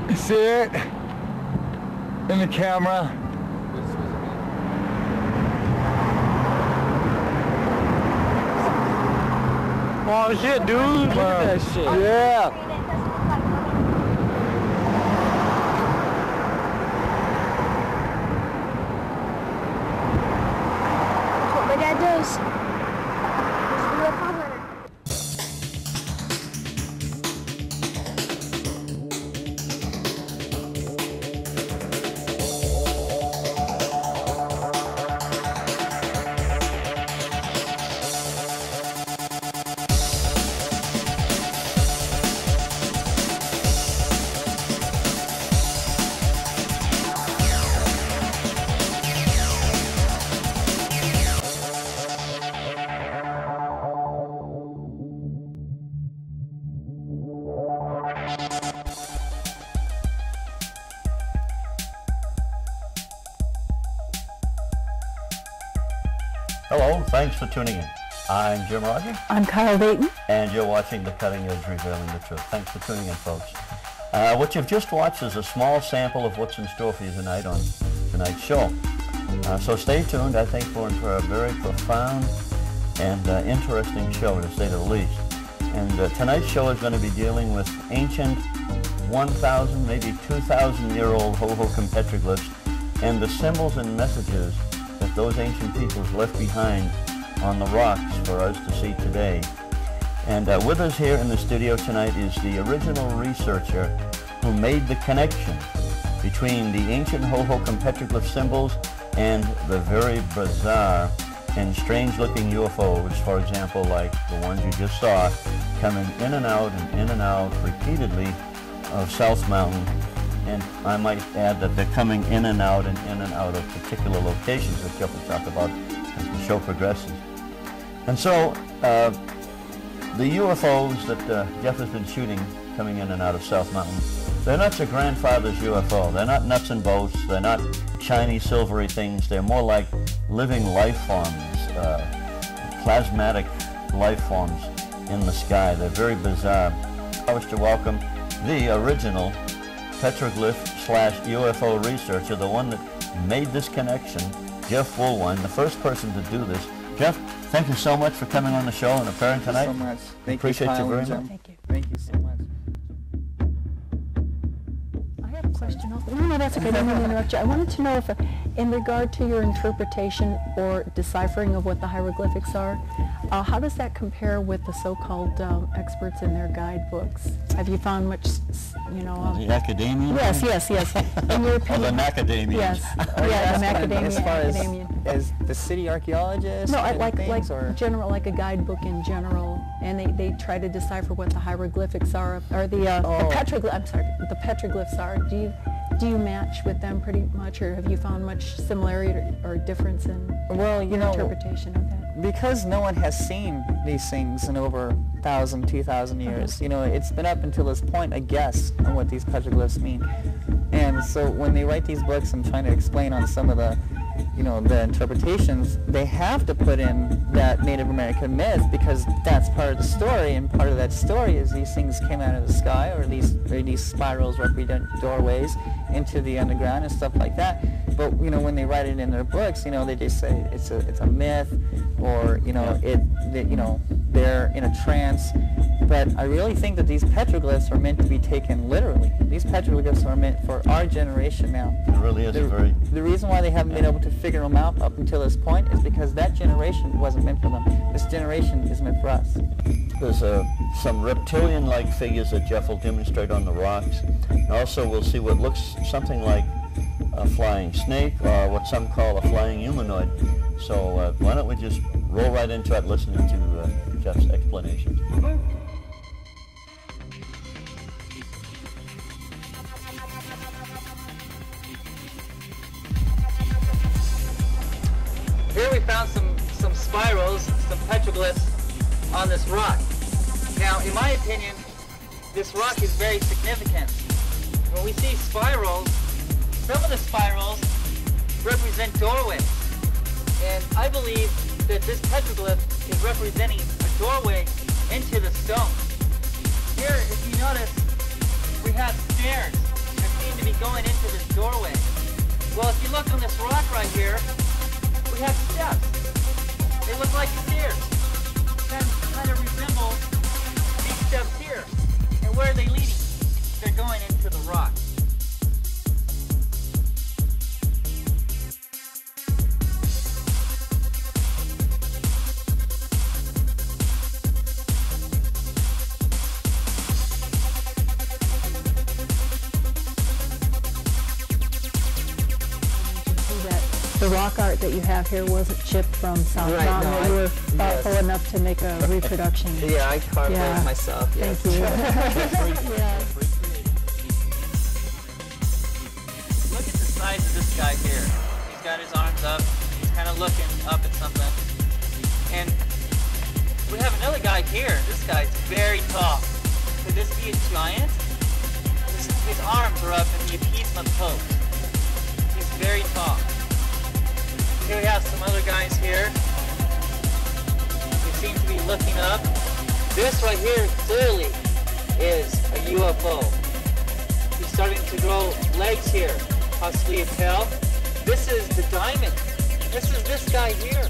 You see it in the camera? Oh shit, dude! Look at that shit. Yeah. That's what my dad does. He's a UFO hunter. Hello, thanks for tuning in. I'm Jim Roger. I'm Kyle Dayton. And you're watching The Cutting Edge, Revealing the Truth. Thanks for tuning in, folks. What you've just watched is a small sample of what's in store for you tonight on tonight's show. So stay tuned. I think we're in for a very profound and interesting show, to say the least. And tonight's show is going to be dealing with ancient 1,000, maybe 2,000-year-old Hohokam petroglyphs and the symbols and messages that those ancient peoples left behind on the rocks for us to see today. And with us here in the studio tonight is the original researcher who made the connection between the ancient Hohokam petroglyph symbols and the very bizarre and strange-looking UFOs, for example, like the ones you just saw, coming in and out repeatedly of South Mountain. And I might add that they're coming in and out of particular locations, which Jeff will talk about as the show progresses. And so the UFOs that Jeff has been shooting coming in and out of South Mountain, they're not your grandfather's UFO. They're not nuts and bolts. They're not shiny, silvery things. They're more like living life forms, plasmatic life forms in the sky. They're very bizarre. I wish to welcome the original petroglyph/UFO researcher, the one that made this connection, Jeff Woolwine, the first person to do this. Jeff, thank you so much for coming on the show and appearing tonight. Thank you so much. Appreciate you very much. Thank you. Thank you so much. I have a question. No, that's okay. I didn't mean to interrupt you. I wanted to know if, in regard to your interpretation or deciphering of what the hieroglyphics are, how does that compare with the so-called experts in their guidebooks? Have you found much, The academia? Yes. In your opinion? The macadamians. Yes. Are you Yeah, the asking macadamia. as far academia. as the city archaeologists? No, and like things, or? general, like a guidebook in general, and they try to decipher what the hieroglyphics are, or the petroglyphs are. Do you match with them pretty much, or have you found much similarity or difference in your interpretation of that? Because no one has seen these things in over 1,000, 2,000 years, it's been up until this point a guess on what these petroglyphs mean. And so when they write these books and trying to explain on some of the the interpretations, they have to put in that Native American myth, because that's part of the story, and part of that story is these things came out of the sky, or these spirals represent doorways into the underground and stuff like that. But when they write it in their books, they just say it's a myth, or they're in a trance. But I really think that these petroglyphs are meant to be taken literally. These petroglyphs are meant for our generation now. It really is The reason why they haven't been able to figure them out up until this point is because that generation wasn't meant for them. This generation is meant for us. There's some reptilian-like figures that Jeff will demonstrate on the rocks. Also, we'll see what looks something like a flying snake, or what some call a flying humanoid. So why don't we just roll right into it, listening to Jeff's explanations. Here we found some spirals, some petroglyphs on this rock. Now, in my opinion, this rock is very significant. When we see spirals, some of the spirals represent doorways. And I believe that this petroglyph is representing a doorway into the stone. Here, if you notice, we have stairs going into this doorway? Well, if you look on this rock right here, we have steps. They look like stairs. That kind of resembles these steps here. And where are they leading? They're going into the rock. The rock art that you have here wasn't chipped from South Right, Mountain. no, You were thoughtful enough to make a reproduction. Yeah, I carved Yeah. those myself. Yes. Thank you. Yeah. Look at the size of this guy here. He's got his arms up. He's kind of looking up at something. And we have another guy here. This guy's very tall. Could this be a giant? His arms are up in the appeasement pose. He's very tall. Here we have some other guys here. They seem to be looking up. This right here clearly is a UFO. He's starting to grow legs here, possibly a tail. This is the diamond. This is this guy here.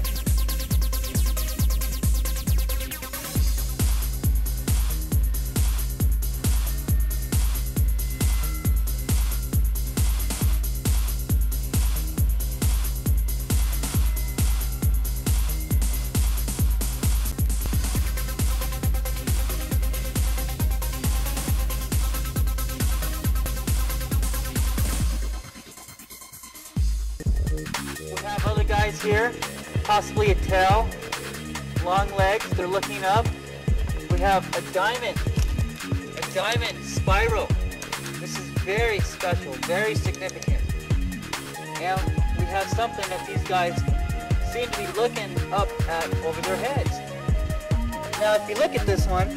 We have other guys here, possibly a tail, long legs, they're looking up. We have a diamond spiral. This is very special, very significant. And we have something that these guys seem to be looking up at over their heads. Now if you look at this one,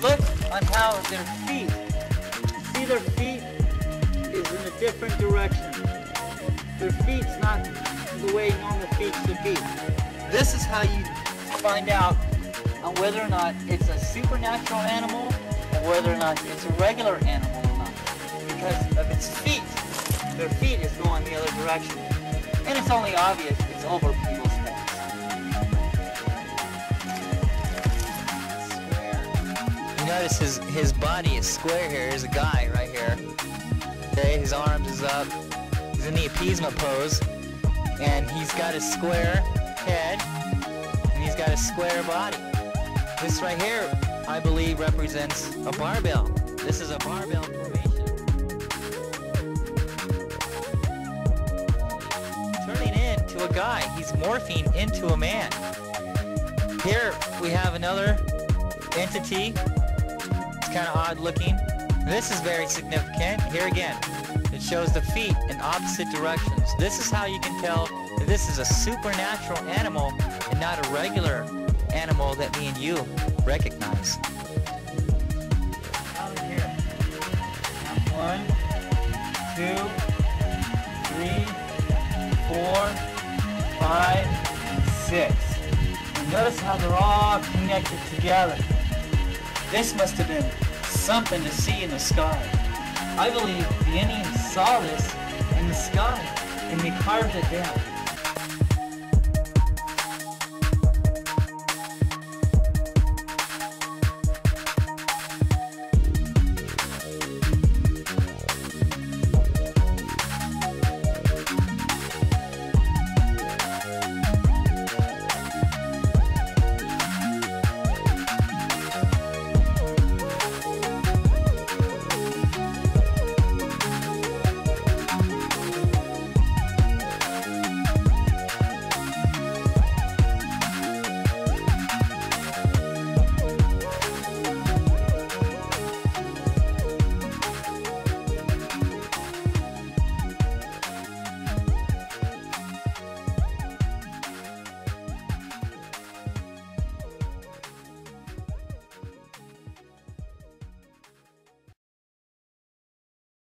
look on how their feet, see their feet is in a different direction. Their feet's not the way normal feet should be. This is how you find out on whether or not it's a supernatural animal and whether or not it's a regular animal or not. Because of its feet. Their feet is going the other direction. And it's only obvious it's over people's heads. You notice his body is square here. Here's a guy right here. Okay, his arms is up. He's in the appeasement pose, and he's got a square head, and he's got a square body. This right here, I believe, represents a barbell. This is a barbell formation. Turning into a guy. He's morphing into a man. Here we have another entity. It's kind of odd looking. This is very significant. Here again. It shows the feet in opposite directions. This is how you can tell that this is a supernatural animal and not a regular animal that me and you recognize. Out of here. 1, 2, 3, 4, 5, 6. And notice how they're all connected together. This must have been something to see in the sky. I believe the Indians saw this in the sky and they carved it down.